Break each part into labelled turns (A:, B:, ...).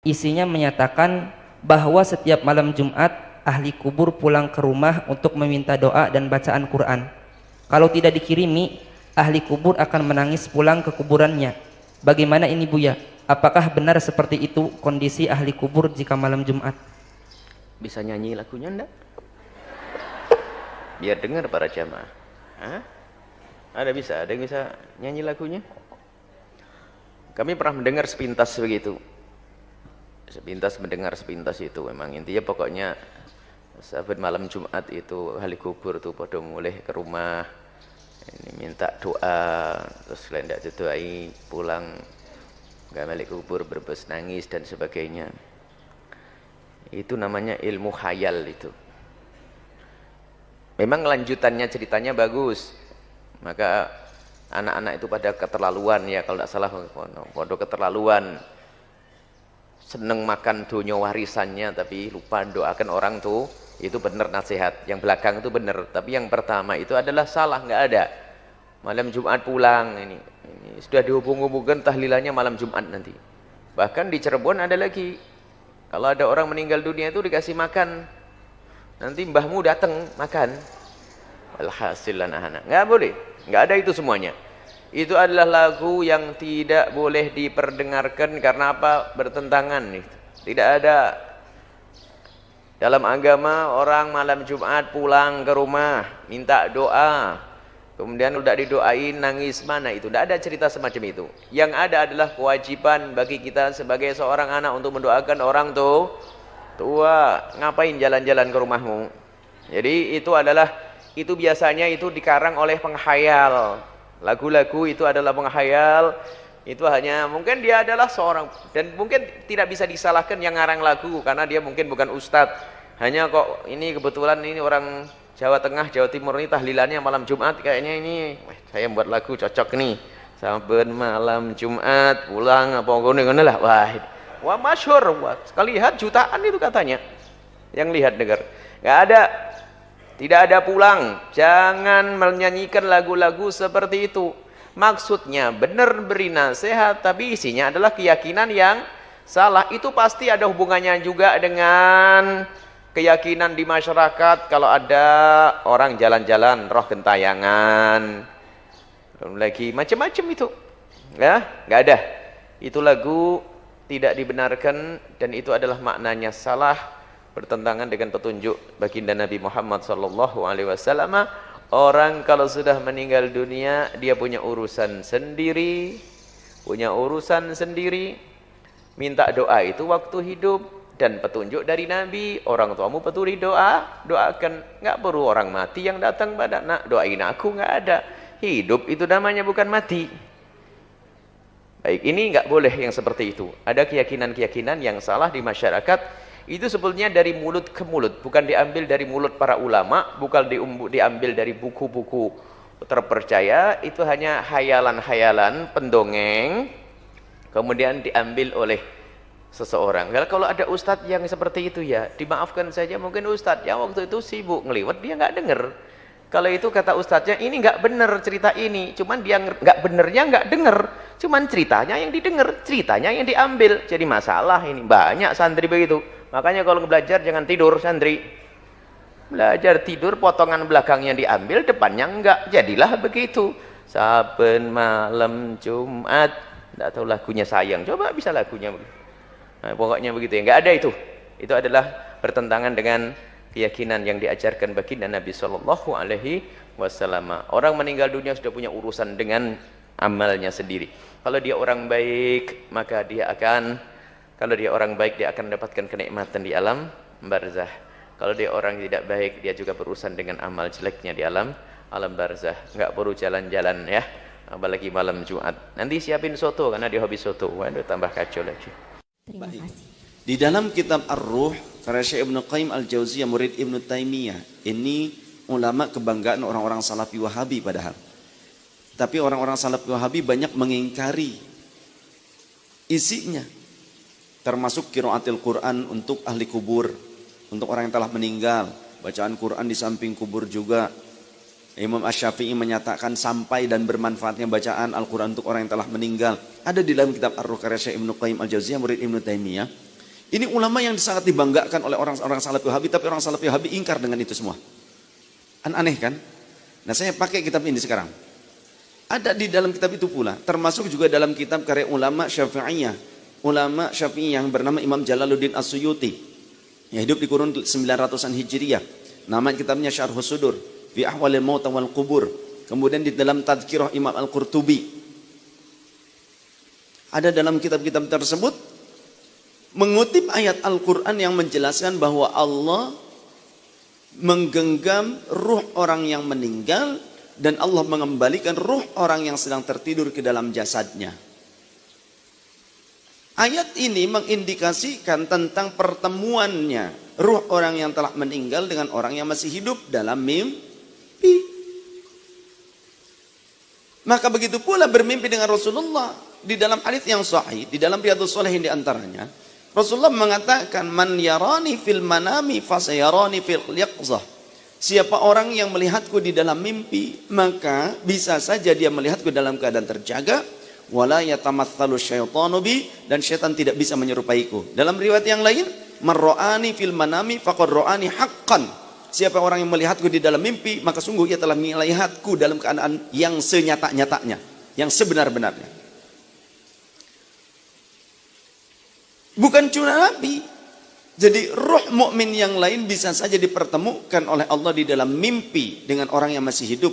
A: Isinya menyatakan bahwa setiap malam Jumat ahli kubur pulang ke rumah untuk meminta doa dan bacaan Quran. Kalau tidak dikirimi, ahli kubur akan menangis pulang ke kuburannya. Bagaimana ini Buya? Apakah benar seperti itu kondisi ahli kubur jika malam Jumat?
B: Bisa nyanyi lagunya enggak? Biar dengar para jamaah. Hah? Ada yang bisa nyanyi lagunya? Kami pernah mendengar sepintas begitu. Sepintas mendengar sepintas itu memang intinya pokoknya sahabat malam Jumat itu ahli kubur tuh pada mulai ke rumah ini minta doa, terus kalian tidak didoai pulang nggak balik kubur berbes nangis dan sebagainya. Itu namanya ilmu khayal itu. Memang lanjutannya ceritanya bagus, maka anak-anak itu pada keterlaluan ya, kalau tidak salah pada keterlaluan, seneng makan dunia warisannya tapi lupa doakan orang tuh. Itu benar nasihat, yang belakang itu benar, tapi yang pertama itu adalah salah, nggak ada. Malam Jumat pulang ini sudah dihubung-hubungkan tahlilannya malam Jumat nanti. Bahkan di Cirebon ada lagi, kalau ada orang meninggal dunia itu dikasih makan, nanti mbahmu datang makan. Alhasil anak-anak nggak boleh, nggak ada itu semuanya. Itu adalah lagu yang tidak boleh diperdengarkan karena apa? Bertentangan itu. Tidak ada dalam agama orang malam Jumat pulang ke rumah minta doa, kemudian udah didoain nangis, mana itu? Tidak ada cerita semacam itu. Yang ada adalah kewajiban bagi kita sebagai seorang anak untuk mendoakan orang tua. Ngapain jalan-jalan ke rumahmu? Jadi itu biasanya itu dikarang oleh penghayal. Lagu-lagu itu adalah penghayal. Itu hanya mungkin dia adalah seorang, dan mungkin tidak bisa disalahkan yang ngarang lagu karena dia mungkin bukan ustadz. Hanya kok ini kebetulan ini orang Jawa Tengah, Jawa Timur ini tahlilannya malam Jumat, kayaknya ini saya buat lagu cocok nih. Saben malam Jumat pulang apa ngono lah. Wah masyhur, sekali lihat jutaan itu katanya. Yang lihat dengar. Enggak ada. Tidak ada pulang. Jangan menyanyikan lagu-lagu seperti itu. Maksudnya benar beri nasihat, tapi isinya adalah keyakinan yang salah. Itu pasti ada hubungannya juga dengan keyakinan di masyarakat. Kalau ada orang jalan-jalan roh gentayangan, lagi macam-macam itu, ya nggak ada. Itu lagu tidak dibenarkan dan itu adalah maknanya salah, bertentangan dengan petunjuk baginda Nabi Muhammad SAW. Orang kalau sudah meninggal dunia, dia punya urusan sendiri, minta doa itu waktu hidup, dan petunjuk dari Nabi, orang tuamu peturi doakan, nggak perlu orang mati yang datang pada nak doain aku, nggak ada. Hidup itu namanya bukan mati. Baik, ini nggak boleh yang seperti itu. Ada keyakinan-keyakinan yang salah di masyarakat. Itu sebetulnya dari mulut ke mulut, bukan diambil dari mulut para ulama, bukan diambil dari buku-buku terpercaya. Itu hanya hayalan-hayalan pendongeng, kemudian diambil oleh seseorang. Kalau ada ustadz yang seperti itu ya, dimaafkan saja, mungkin ustadz yang waktu itu sibuk ngeliwat, dia nggak dengar. Kalau itu kata ustadznya, ini nggak benar cerita ini, cuman dia nggak benernya nggak dengar, cuman ceritanya yang didengar, ceritanya yang diambil. Jadi masalah ini, banyak santri begitu. Makanya kalau belajar jangan tidur santri. Belajar tidur, potongan belakangnya diambil, depannya enggak. Jadilah begitu. Saben malam Jumat, enggak tahu lagunya sayang. Coba bisa lagunya. Nah, pokoknya begitu ya. Enggak ada itu. Itu adalah bertentangan dengan keyakinan yang diajarkan baginda Nabi Shallallahu Alaihi Wasallam. Orang meninggal dunia sudah punya urusan dengan amalnya sendiri. Kalau dia orang baik, maka dia akan mendapatkan kenikmatan di alam barzah. Kalau dia orang tidak baik, dia juga berurusan dengan amal jeleknya di alam barzah. Enggak perlu jalan-jalan ya, apalagi malam Jumat. Nanti siapin soto karena dia hobi soto. Waduh, tambah kacau lagi.
C: Terima kasih. Di dalam kitab Ar-Ruh karya Syekh Ibnu Qayyim Al-Jauziyah, murid Ibnu Taimiyah, ini ulama kebanggaan orang-orang Salafi Wahabi padahal. Tapi orang-orang Salafi Wahabi banyak mengingkari isinya. Termasuk qiraatil Quran untuk ahli kubur, untuk orang yang telah meninggal, bacaan Quran di samping kubur juga. Imam Asy-Syafi'i menyatakan sampai dan bermanfaatnya bacaan Al-Quran untuk orang yang telah meninggal. Ada di dalam kitab Ar-Ruh karya Syekh Ibnu Qayyim Al-Jauziyah, murid Ibnu Taimiyah. Ini ulama yang sangat dibanggakan oleh orang-orang Salafi Wahabi, tapi orang Salafi Wahabi ingkar dengan itu semua. Aneh kan? Nah, saya pakai kitab ini sekarang. Ada di dalam kitab itu pula, termasuk juga dalam kitab karya ulama Syafi'iyah. Ulama Syafi'i yang bernama Imam Jalaluddin As-Suyuti, yang hidup di kurun 900-an Hijriyah. Nama kitabnya Syarhus Sudur fi Ahwalil Maut wal Qubur. Kemudian di dalam Tadhkirah Imam Al-Qurtubi. Ada dalam kitab-kitab tersebut mengutip ayat Al-Quran yang menjelaskan bahwa Allah menggenggam ruh orang yang meninggal dan Allah mengembalikan ruh orang yang sedang tertidur ke dalam jasadnya. Ayat ini mengindikasikan tentang pertemuannya ruh orang yang telah meninggal dengan orang yang masih hidup dalam mimpi. Maka begitu pula bermimpi dengan Rasulullah. Di dalam hadis yang sahih, di dalam Riyadhus Shalihin di antaranya, Rasulullah mengatakan, "Man yarani fil manami fasayarani fil yaqzah." Siapa orang yang melihatku di dalam mimpi, maka bisa saja dia melihatku dalam keadaan terjaga. Wala yatamatsalu syaitanu bi, dan syaitan tidak bisa menyerupaiku. Dalam riwayat yang lain, "Man ra'ani fil manami faqad ra'ani haqqan." Siapa orang yang melihatku di dalam mimpi, maka sungguh ia telah melihatku dalam keadaan yang senyata-nyatanya, yang sebenar-benarnya. Bukan cuma Nabi. Jadi roh mukmin yang lain bisa saja dipertemukan oleh Allah di dalam mimpi dengan orang yang masih hidup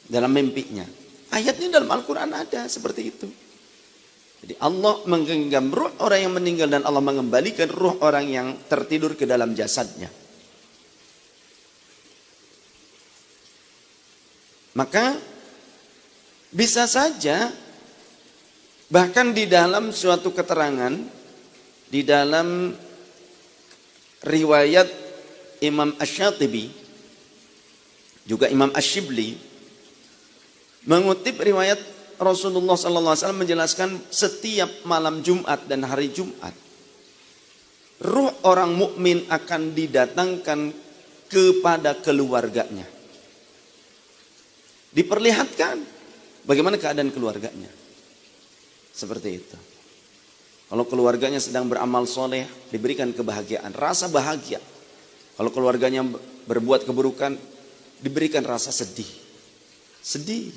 C: dalam mimpinya. Ayatnya dalam Al-Quran ada seperti itu. Jadi Allah menggenggam ruh orang yang meninggal dan Allah mengembalikan ruh orang yang tertidur ke dalam jasadnya. Maka bisa saja bahkan di dalam suatu keterangan di dalam riwayat Imam Asy-Syatibi juga Imam Asy-Syibli mengutip riwayat Rasulullah SAW menjelaskan setiap malam Jumat dan hari Jumat ruh orang mukmin akan didatangkan kepada keluarganya. Diperlihatkan bagaimana keadaan keluarganya. Seperti itu. Kalau keluarganya sedang beramal soleh, diberikan kebahagiaan, rasa bahagia. Kalau keluarganya berbuat keburukan, diberikan rasa sedih. Sedih.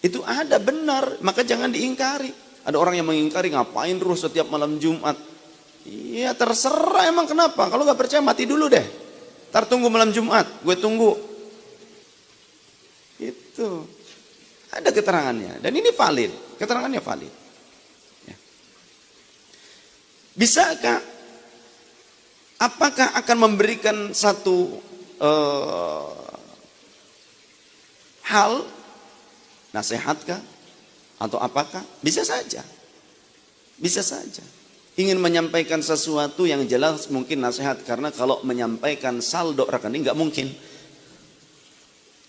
C: Itu ada benar, maka jangan diingkari. Ada orang yang mengingkari, ngapain ruh setiap malam Jumat? Iya terserah emang kenapa. Kalau gak percaya mati dulu deh. Ntar tunggu malam Jumat, gue tunggu. Itu. Ada keterangannya. Dan ini valid. Keterangannya valid. Ya. Bisakah? Apakah akan memberikan satu hal? Nasihatkah? Atau apakah? Bisa saja. Bisa saja. Ingin menyampaikan sesuatu yang jelas mungkin nasihat. Karena kalau menyampaikan saldo rekening nggak mungkin.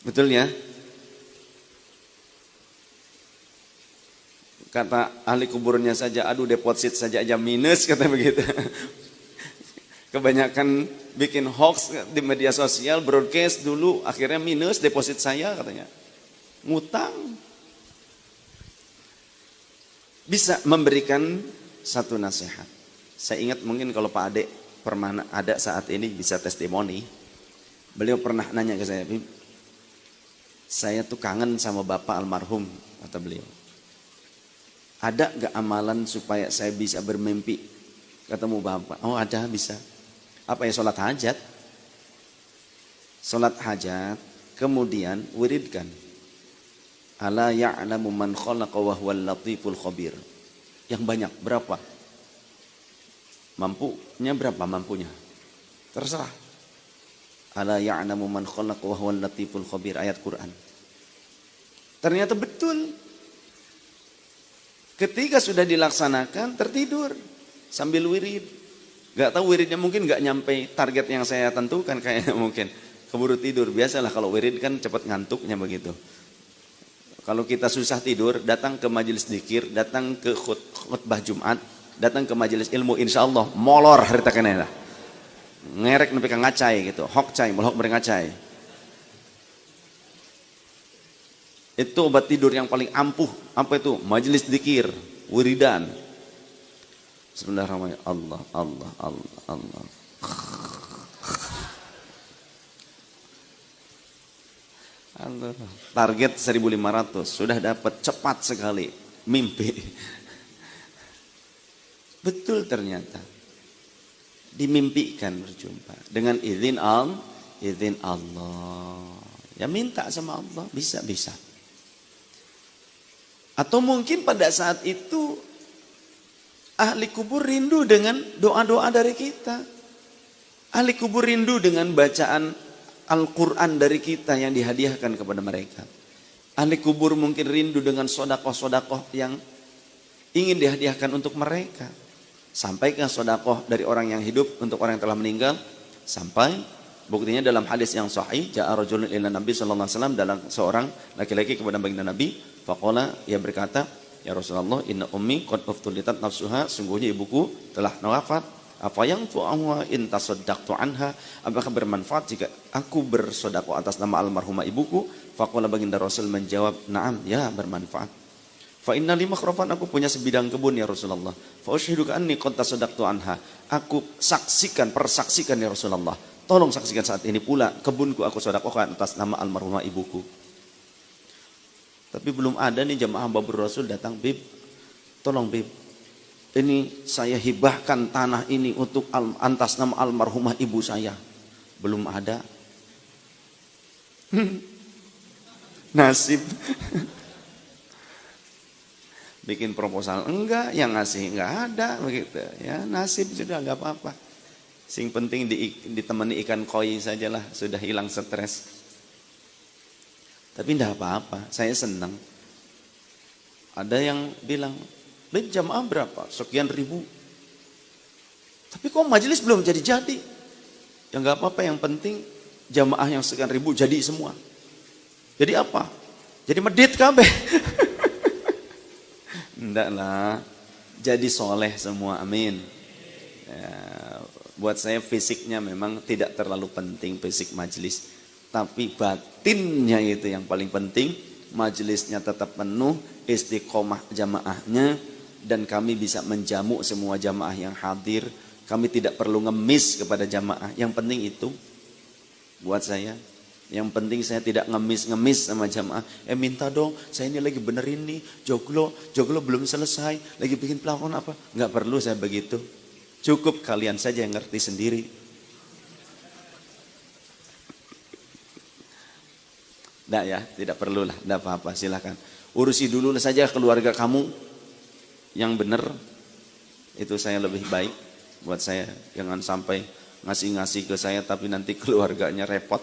C: Betul ya? Kata ahli kuburnya saja, aduh deposit saja aja minus, kata begitu. Kebanyakan bikin hoax di media sosial, broadcast dulu, akhirnya minus deposit saya katanya. Ngutang. Bisa memberikan satu nasihat. Saya ingat mungkin kalau Pak Ade pernah ada saat ini bisa testimoni. Beliau pernah nanya ke saya tuh kangen sama Bapak almarhum, kata beliau. Ada gak amalan supaya saya bisa bermimpi ketemu Bapak? Oh ada, bisa. Apa ya? Sholat hajat. Sholat hajat, kemudian wiridkan. Ala ya'lamu man khalaqa wa huwal latiful khabir. Yang banyak, berapa? Mampunya berapa mampunya? Terserah. Ala ya'lamu man khalaqa wa huwal latiful khabir, ayat Quran. Ternyata betul. Ketika sudah dilaksanakan, tertidur sambil wirid. Gak tahu wiridnya mungkin gak nyampe target yang saya tentukan kayaknya mungkin. Keburu tidur. Biasalah kalau wirid kan cepat ngantuknya begitu. Kalau kita susah tidur, datang ke majelis dzikir, datang ke khutbah Jumat, datang ke majelis ilmu, insya Allah molor harita kena. Ngerek nepi ka ngacai gitu, hok cai, molhok berengacai. Itu obat tidur yang paling ampuh. Apa itu? Majelis dzikir, wiridan. Bismillahirrahmanirrahim. Allah, Allah, Allah, Allah. Allah. Target 1.500 sudah dapat cepat sekali. Mimpi. Betul ternyata. Dimimpikan berjumpa dengan izin Allah. Ya minta sama Allah, bisa. Atau mungkin pada saat itu ahli kubur rindu dengan doa-doa dari kita. Ahli kubur rindu dengan bacaan Al-Quran dari kita yang dihadiahkan kepada mereka. Ahli kubur mungkin rindu dengan sodakoh-sodakoh yang ingin dihadiahkan untuk mereka. Sampai ke sodakoh dari orang yang hidup untuk orang yang telah meninggal. Sampai buktinya dalam hadis yang sahih, ja'a rajulun ila Nabi sallallahu alaihi wasallam, dalam seorang laki-laki kepada baginda Nabi, faqala, ia berkata, ya Rasulullah, inna ummi qad uftulitat nafsuha, sungguhnya ibuku telah wafat. Apa yang fu'ahu in tasaddaqtu anha, apakah bermanfaat jika aku bersedekah atas nama almarhumah ibuku? Faqala, baginda Rasul menjawab, na'am, ya bermanfaat. Fa inna li makhrafan, aku punya sebidang kebun ya Rasulullah. Fa ushiduka anni qad tasaddaqtu anha, aku persaksikan ya Rasulullah. Tolong saksikan saat ini pula kebunku aku sedekahkan atas nama almarhumah ibuku. Tapi belum ada nih jamaah Babur Rasul datang, Bib, tolong Bib, ini saya hibahkan tanah ini untuk atas nama almarhumah ibu saya. Belum ada. Nasib. Bikin proposal, enggak, yang ngasih enggak ada, begitu. Ya nasib sudah, enggak apa-apa. Sing penting ditemani ikan koi sajalah, sudah hilang stres. Tapi enggak apa-apa, saya senang. Ada yang bilang, Bib, jamaah berapa? Sekian ribu. Tapi kok majelis belum jadi-jadi? Ya enggak apa-apa, yang penting jamaah yang sekian ribu jadi semua. Jadi apa? Jadi medit kabeh. Enggak lah, jadi soleh semua, amin. Ya, buat saya fisiknya memang tidak terlalu penting, fisik majelis. Tapi batinnya itu yang paling penting. Majelisnya tetap penuh, istiqomah jamaahnya, dan kami bisa menjamu semua jamaah yang hadir. Kami tidak perlu ngemis kepada jamaah. Yang penting itu buat saya. Yang penting saya tidak ngemis sama jamaah. Minta dong, saya ini lagi benerin nih, joglo belum selesai, lagi bikin plafon apa. Nggak perlu saya begitu. Cukup kalian saja yang ngerti sendiri. Nggak ya, tidak perlulah, nggak apa-apa, silakan. Urusi dulu saja keluarga kamu yang benar. Itu saya lebih baik buat saya. Jangan sampai ngasih-ngasih ke saya tapi nanti keluarganya repot.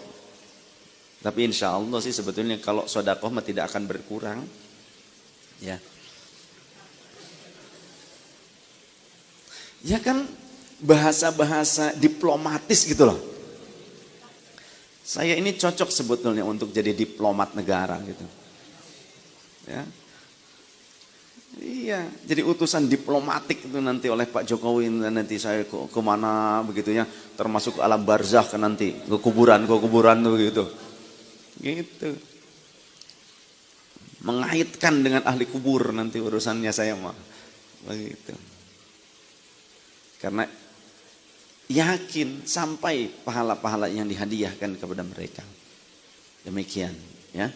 C: Tapi insya Allah sih sebetulnya kalau sodakoh mah tidak akan berkurang. Ya. Ya kan bahasa-bahasa diplomatis gitu loh. Saya ini cocok sebetulnya untuk jadi diplomat negara gitu. Ya. Iya, jadi utusan diplomatik itu nanti oleh Pak Jokowi, nanti saya ke mana begitu ya, termasuk ke alam barzakh nanti, ke kuburan begitu. Gitu. Mengaitkan dengan ahli kubur nanti urusannya saya mah. Begitu. Karena yakin sampai pahala-pahala yang dihadiahkan kepada mereka. Demikian, ya.